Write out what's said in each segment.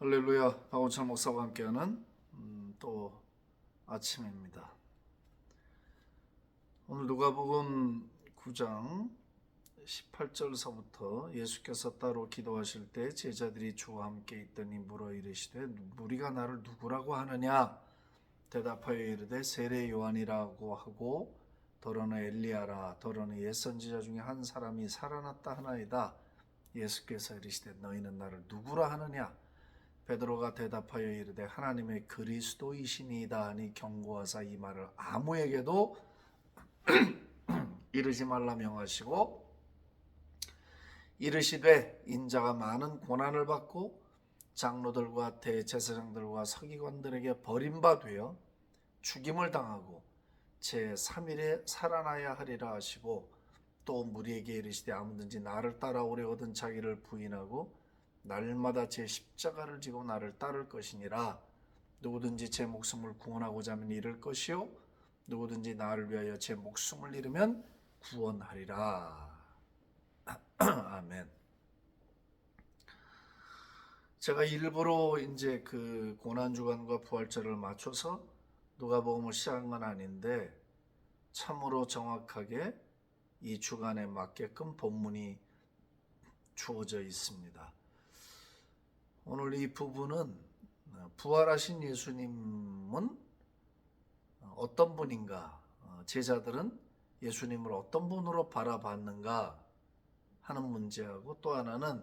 할렐루야. 박원철 목사와 함께하는 또 아침입니다. 오늘 누가복음 9장 18절서부터 예수께서 따로 기도하실 때 제자들이 주와 함께 있더니 물어 이르시되 무리가 나를 누구라고 하느냐? 대답하여 이르되 세례 요한이라고 하고 더러는 엘리야라, 더러는 옛 선지자 중에 한 사람이 살아났다 하나이다. 예수께서 이르시되 너희는 나를 누구라 하느냐? 베드로가 대답하여 이르되 하나님의 그리스도이시니이다 하니 경고하사 이 말을 아무에게도 이르지 말라 명하시고 이르시되 인자가 많은 고난을 받고 장로들과 대제사장들과 서기관들에게 버림받으여 죽임을 당하고 제3일에 살아나야 하리라 하시고 또 무리에게 이르시되 아무든지 나를 따라오려거든 자기를 부인하고 날마다 제 십자가를 지고 나를 따를 것이니라. 누구든지 제 목숨을 구원하고자 하면 잃을 것이요 누구든지 나를 위하여 제 목숨을 잃으면 구원하리라. 아멘. 제가 일부러 이제 그 고난주간과 부활절을 맞춰서 누가복음을 시작한 건 아닌데 참으로 정확하게 이 주간에 맞게끔 본문이 주어져 있습니다. 오늘 이 부분은 부활하신 예수님은 어떤 분인가, 제자들은 예수님을 어떤 분으로 바라봤는가 하는 문제하고 또 하나는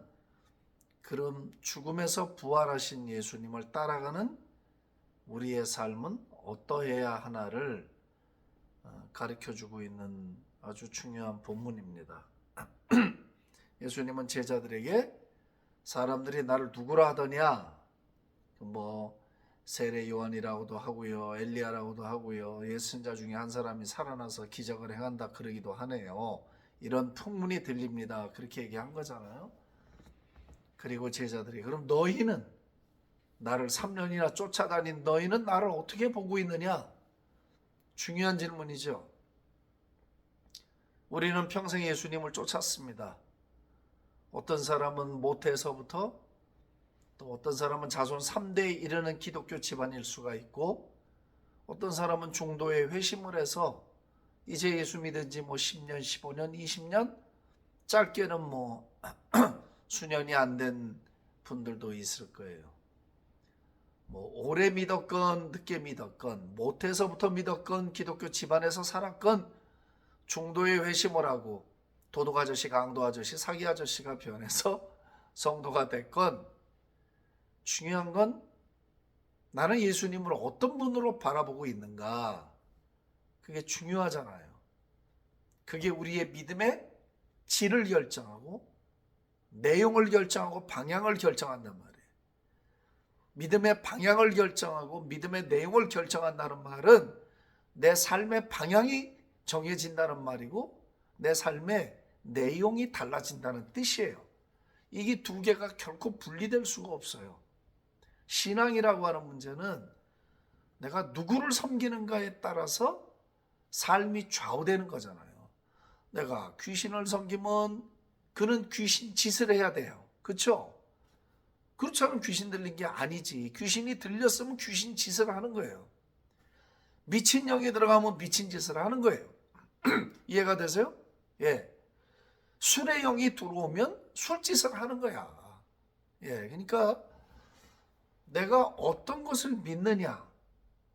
그럼 죽음에서 부활하신 예수님을 따라가는 우리의 삶은 어떠해야 하나를 가르쳐주고 있는 아주 중요한 본문입니다. 예수님은 제자들에게 사람들이 나를 누구라 하더냐? 세례 요한이라고도 하고요, 엘리야라고도 하고요, 예선자 중에 한 사람이 살아나서 기적을 행한다 그러기도 하네요. 이런 풍문이 들립니다. 그렇게 얘기한 거잖아요. 그리고 제자들이 그럼 너희는 나를 3년이나 쫓아다닌 너희는 나를 어떻게 보고 있느냐? 중요한 질문이죠. 우리는 평생 예수님을 쫓았습니다. 어떤 사람은 모태에서부터 또 어떤 사람은 자손 3대에 이르는 기독교 집안일 수가 있고 어떤 사람은 중도에 회심을 해서 이제 예수 믿은 지 10년, 15년, 20년 짧게는 수년이 안 된 분들도 있을 거예요. 오래 믿었건 늦게 믿었건 모태에서부터 믿었건 기독교 집안에서 살았건 중도에 회심을 하고 도둑 아저씨, 강도 아저씨, 사기 아저씨가 변해서 성도가 됐건 중요한 건 나는 예수님을 어떤 분으로 바라보고 있는가. 그게 중요하잖아요. 그게 우리의 믿음의 질을 결정하고 내용을 결정하고 방향을 결정한단 말이에요. 믿음의 방향을 결정하고 믿음의 내용을 결정한다는 말은 내 삶의 방향이 정해진다는 말이고 내 삶의 내용이 달라진다는 뜻이에요. 이게 두 개가 결코 분리될 수가 없어요. 신앙이라고 하는 문제는 내가 누구를 섬기는가에 따라서 삶이 좌우되는 거잖아요. 내가 귀신을 섬기면 그는 귀신 짓을 해야 돼요. 그렇죠? 그렇지 않으면 귀신 들린 게 아니지. 귀신이 들렸으면 귀신 짓을 하는 거예요. 미친 영이 들어가면 미친 짓을 하는 거예요. 이해가 되세요? 예. 술의 영이 들어오면 술짓을 하는 거야. 예, 그러니까 내가 어떤 것을 믿느냐,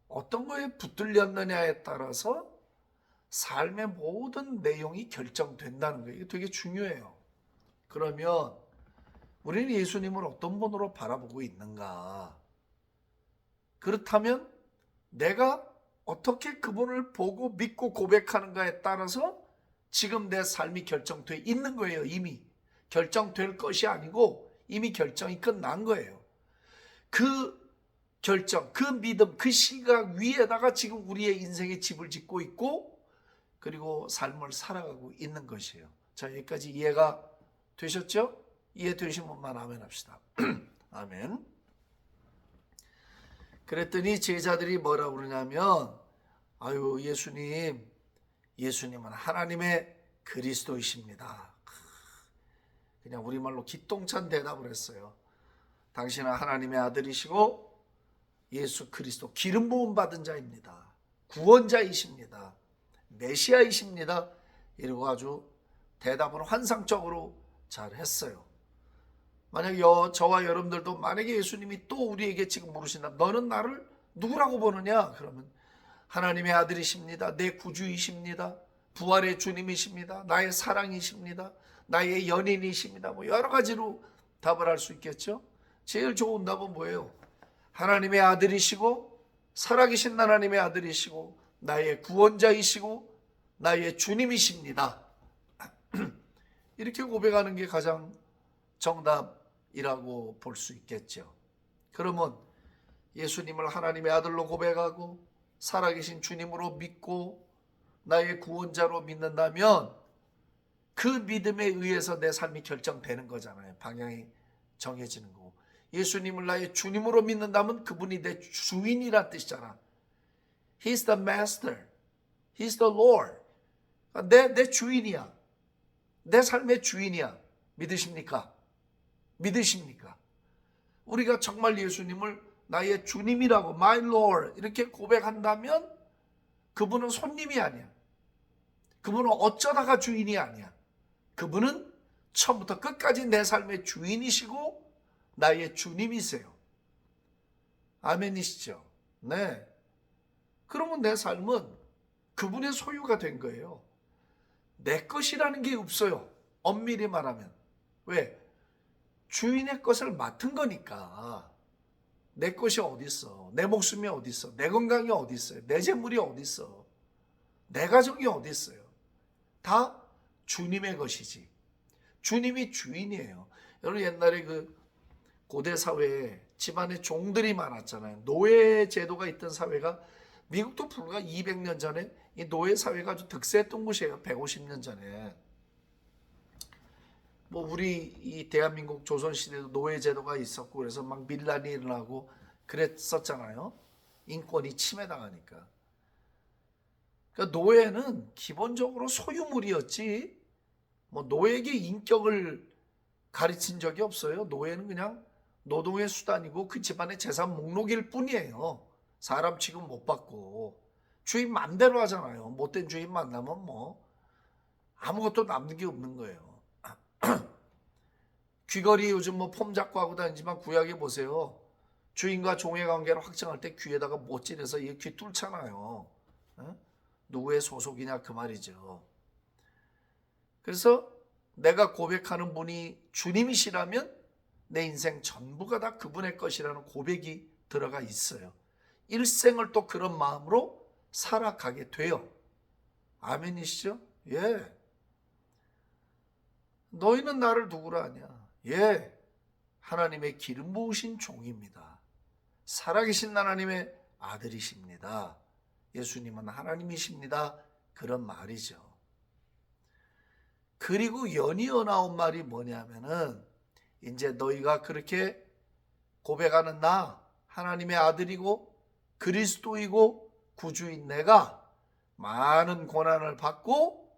어떤 거에 붙들렸느냐에 따라서 삶의 모든 내용이 결정된다는 거예요. 이게 되게 중요해요. 그러면 우리는 예수님을 어떤 분으로 바라보고 있는가? 그렇다면 내가 어떻게 그분을 보고 믿고 고백하는가에 따라서 지금 내 삶이 결정돼 있는 거예요. 이미 결정될 것이 아니고 이미 결정이 끝난 거예요. 그 결정, 그 믿음, 그 시각 위에다가 지금 우리의 인생의 집을 짓고 있고 그리고 삶을 살아가고 있는 것이에요. 자, 여기까지 이해가 되셨죠? 이해되신 분만 아멘 합시다. 아멘. 그랬더니 제자들이 뭐라고 그러냐면 아유 예수님은 하나님의 그리스도이십니다. 그냥 우리말로 기똥찬 대답을 했어요. 당신은 하나님의 아들이시고 예수 그리스도 기름 부음 받은 자입니다. 구원자이십니다. 메시아이십니다. 이러고 아주 대답을 환상적으로 잘 했어요. 만약 저와 여러분들도 만약에 예수님이 또 우리에게 지금 물으신다. 너는 나를 누구라고 보느냐? 그러면 하나님의 아들이십니다. 내 구주이십니다. 부활의 주님이십니다. 나의 사랑이십니다. 나의 연인이십니다. 뭐 여러 가지로 답을 할 수 있겠죠. 제일 좋은 답은 뭐예요? 하나님의 아들이시고 살아계신 하나님의 아들이시고 나의 구원자이시고 나의 주님이십니다. 이렇게 고백하는 게 가장 정답이라고 볼 수 있겠죠. 그러면 예수님을 하나님의 아들로 고백하고 살아계신 주님으로 믿고 나의 구원자로 믿는다면 그 믿음에 의해서 내 삶이 결정되는 거잖아요. 방향이 정해지는 거고. 예수님을 나의 주님으로 믿는다면 그분이 내 주인이란 뜻이잖아. He's the master. He's the Lord. 내 주인이야. 내 삶의 주인이야. 믿으십니까? 믿으십니까? 우리가 정말 예수님을 나의 주님이라고 My Lord 이렇게 고백한다면 그분은 손님이 아니야. 그분은 어쩌다가 주인이 아니야. 그분은 처음부터 끝까지 내 삶의 주인이시고 나의 주님이세요. 아멘이시죠? 네. 그러면 내 삶은 그분의 소유가 된 거예요. 내 것이라는 게 없어요. 엄밀히 말하면. 왜? 주인의 것을 맡은 거니까. 내 것이 어디 있어? 내 목숨이 어디 있어? 내 건강이 어디 있어요? 내 재물이 어디 있어? 내 가족이 어디 있어요? 다 주님의 것이지. 주님이 주인이에요. 여러분 옛날에 그 고대 사회에 집안에 종들이 많았잖아요. 노예 제도가 있던 사회가 미국도 불과 200년 전에 이 노예 사회가 아주 득세했던 곳이에요. 150년 전에. 뭐 우리 이 대한민국 조선시대도 노예 제도가 있었고 그래서 막 밀란이 일어나고 그랬었잖아요. 인권이 침해당하니까. 그러니까 노예는 기본적으로 소유물이었지 뭐 노예에게 인격을 가르친 적이 없어요. 노예는 그냥 노동의 수단이고 그 집안의 재산 목록일 뿐이에요. 사람 취급 못 받고 주인 맘대로 하잖아요. 못된 주인 만나면 뭐 아무것도 남는 게 없는 거예요. 귀걸이 요즘 뭐 폼 잡고 하고 다니지만 구약에 보세요. 주인과 종의 관계를 확정할 때 귀에다가 못질해서 이 귀 뚫잖아요. 누구의 소속이냐 그 말이죠. 그래서 내가 고백하는 분이 주님이시라면 내 인생 전부가 다 그분의 것이라는 고백이 들어가 있어요. 일생을 또 그런 마음으로 살아가게 돼요. 아멘이시죠? 예. 너희는 나를 누구라 하냐? 예. 하나님의 기름 부으신 종입니다. 살아계신 하나님의 아들이십니다. 예수님은 하나님이십니다. 그런 말이죠. 그리고 연이어 나온 말이 뭐냐면은 이제 너희가 그렇게 고백하는 나 하나님의 아들이고 그리스도이고 구주인 내가 많은 고난을 받고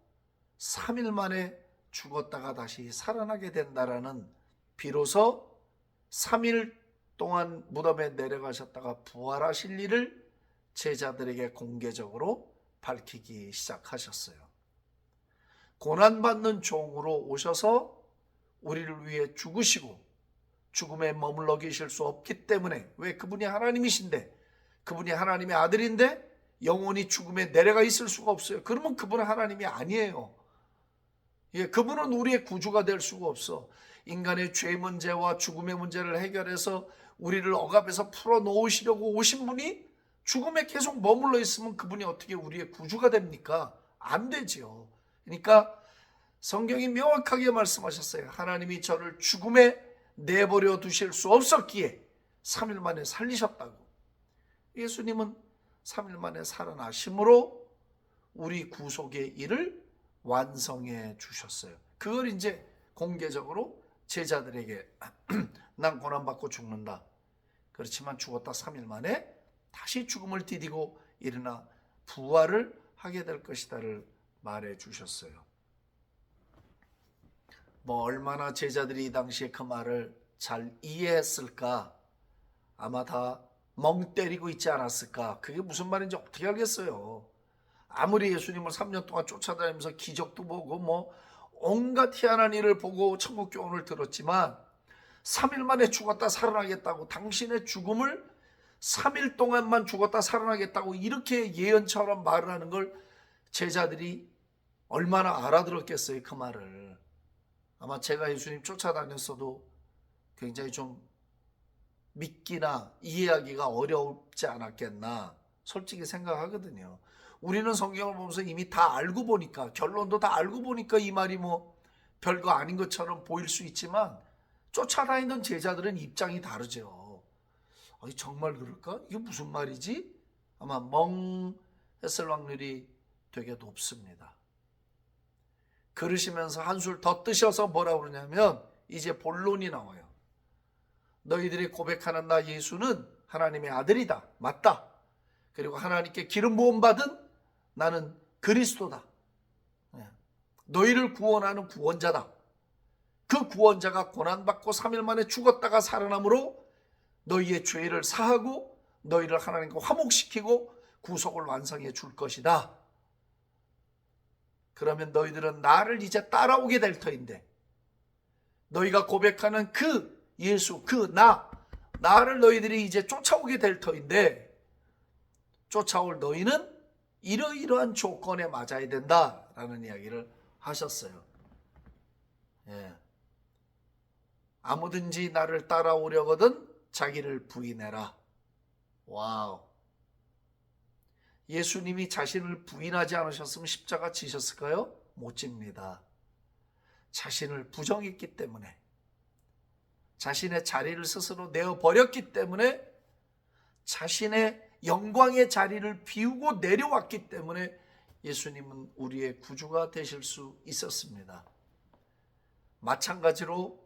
3일 만에 죽었다가 다시 살아나게 된다라는 비로소 3일 동안 무덤에 내려가셨다가 부활하실 일을 제자들에게 공개적으로 밝히기 시작하셨어요. 고난받는 종으로 오셔서 우리를 위해 죽으시고 죽음에 머물러 계실 수 없기 때문에 왜 그분이 하나님이신데 그분이 하나님의 아들인데 영원히 죽음에 내려가 있을 수가 없어요. 그러면 그분은 하나님이 아니에요. 예, 그분은 우리의 구주가 될 수가 없어. 인간의 죄 문제와 죽음의 문제를 해결해서 우리를 억압해서 풀어놓으시려고 오신 분이 죽음에 계속 머물러 있으면 그분이 어떻게 우리의 구주가 됩니까? 안 되죠. 그러니까 성경이 명확하게 말씀하셨어요. 하나님이 저를 죽음에 내버려 두실 수 없었기에 3일 만에 살리셨다고. 예수님은 3일 만에 살아나심으로 우리 구속의 일을 완성해 주셨어요. 그걸 이제 공개적으로 제자들에게 난 고난받고 죽는다. 그렇지만 죽었다 3일 만에 다시 죽음을 디디고 일어나 부활을 하게 될 것이다를 말해 주셨어요. 뭐 얼마나 제자들이 이 당시에 그 말을 잘 이해했을까? 아마 다 멍 때리고 있지 않았을까? 그게 무슨 말인지 어떻게 알겠어요? 아무리 예수님을 3년 동안 쫓아다니면서 기적도 보고 뭐 온갖 희한한 일을 보고 천국 교훈을 들었지만 3일 만에 죽었다 살아나겠다고, 당신의 죽음을 3일 동안만 죽었다 살아나겠다고 이렇게 예언처럼 말을 하는 걸 제자들이 얼마나 알아들었겠어요, 그 말을. 아마 제가 예수님 쫓아다녔어도 굉장히 좀 믿기나 이해하기가 어렵지 않았겠나 솔직히 생각하거든요. 우리는 성경을 보면서 이미 다 알고 보니까, 결론도 다 알고 보니까 이 말이 뭐 별거 아닌 것처럼 보일 수 있지만 쫓아다니던 제자들은 입장이 다르죠. 정말 그럴까? 이게 무슨 말이지? 아마 멍했을 확률이 되게 높습니다. 그러시면서 한술 더 뜨셔서 뭐라 그러냐면 이제 본론이 나와요. 너희들이 고백하는 나 예수는 하나님의 아들이다. 맞다. 그리고 하나님께 기름 부음 받은 나는 그리스도다. 너희를 구원하는 구원자다. 그 구원자가 고난받고 3일 만에 죽었다가 살아남으로 너희의 죄를 사하고 너희를 하나님과 화목시키고 구속을 완성해 줄 것이다. 그러면 너희들은 나를 이제 따라오게 될 터인데, 너희가 고백하는 그 예수, 그 나를 너희들이 이제 쫓아오게 될 터인데, 쫓아올 너희는 이러이러한 조건에 맞아야 된다라는 이야기를 하셨어요. 아무든지 나를 따라오려거든 자기를 부인해라. 와우. 예수님이 자신을 부인하지 않으셨으면 십자가 지셨을까요? 못 집니다. 자신을 부정했기 때문에, 자신의 자리를 스스로 내어버렸기 때문에, 자신의 영광의 자리를 비우고 내려왔기 때문에 예수님은 우리의 구주가 되실 수 있었습니다. 마찬가지로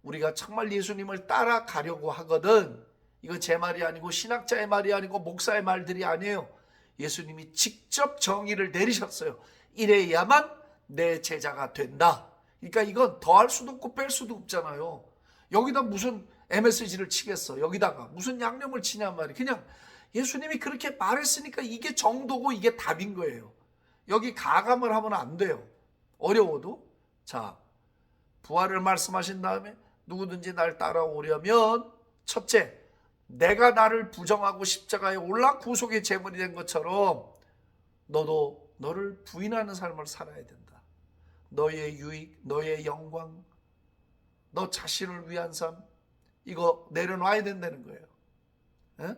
우리가 정말 예수님을 따라가려고 하거든, 이거 제 말이 아니고 신학자의 말이 아니고 목사의 말들이 아니에요. 예수님이 직접 정의를 내리셨어요. 이래야만 내 제자가 된다. 그러니까 이건 더할 수도 없고 뺄 수도 없잖아요. 여기다 무슨 MSG를 치겠어. 여기다가 무슨 양념을 치냔 말이에요. 그냥 예수님이 그렇게 말했으니까 이게 정도고 이게 답인 거예요. 여기 가감을 하면 안 돼요. 어려워도. 자, 부활을 말씀하신 다음에 누구든지 날 따라오려면, 첫째, 내가 나를 부정하고 십자가에 올라 구속의 제물이 된 것처럼 너도 너를 부인하는 삶을 살아야 된다. 너의 유익, 너의 영광, 너 자신을 위한 삶, 이거 내려놔야 된다는 거예요. 에?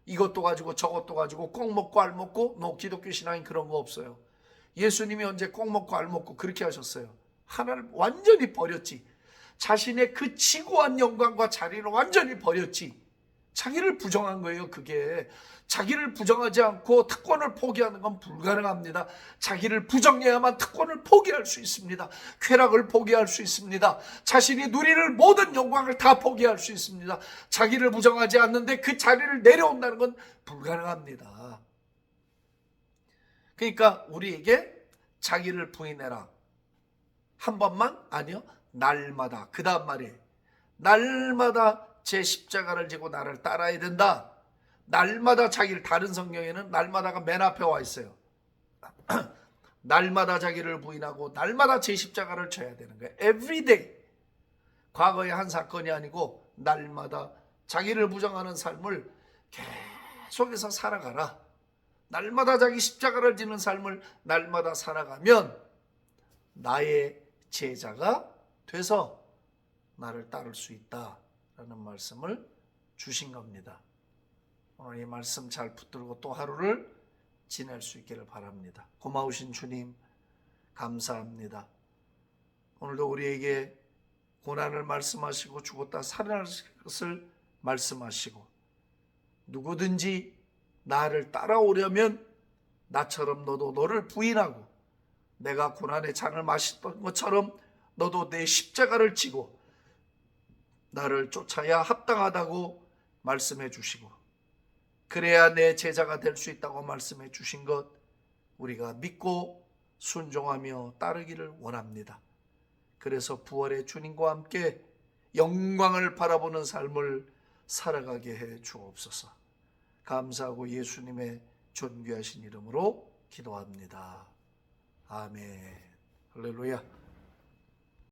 이것도 가지고 저것도 가지고 꼭 먹고 알 먹고, 너 기독교 신앙인 그런 거 없어요. 예수님이 언제 꼭 먹고 알 먹고 그렇게 하셨어요? 하나를 완전히 버렸지. 자신의 그 지고한 영광과 자리를 완전히 버렸지. 자기를 부정한 거예요. 그게 자기를 부정하지 않고 특권을 포기하는 건 불가능합니다. 자기를 부정해야만 특권을 포기할 수 있습니다. 쾌락을 포기할 수 있습니다. 자신이 누리는 모든 영광을 다 포기할 수 있습니다. 자기를 부정하지 않는데 그 자리를 내려온다는 건 불가능합니다. 그러니까 우리에게 자기를 부인해라. 한 번만? 아니요. 날마다. 그 다음 말이에요. 날마다 제 십자가를 지고 나를 따라야 된다. 날마다 자기를, 다른 성경에는 날마다가 맨 앞에 와 있어요. 날마다 자기를 부인하고 날마다 제 십자가를 져야 되는 거예요. Every day. 과거의 한 사건이 아니고 날마다 자기를 부정하는 삶을 계속해서 살아가라. 날마다 자기 십자가를 지는 삶을 날마다 살아가면 나의 제자가 돼서 나를 따를 수 있다라는 말씀을 주신 겁니다. 오늘 이 말씀 잘 붙들고 또 하루를 지낼 수 있기를 바랍니다. 고마우신 주님 감사합니다. 오늘도 우리에게 고난을 말씀하시고 죽었다 살아날 것을 말씀하시고, 누구든지 나를 따라오려면 나처럼 너도 너를 부인하고, 내가 고난의 잔을 마셨던 것처럼 너도 내 십자가를 지고 나를 쫓아야 합당하다고 말씀해 주시고, 그래야 내 제자가 될 수 있다고 말씀해 주신 것 우리가 믿고 순종하며 따르기를 원합니다. 그래서 부활의 주님과 함께 영광을 바라보는 삶을 살아가게 해 주옵소서. 감사하고 예수님의 존귀하신 이름으로 기도합니다. 아멘. 할렐루야.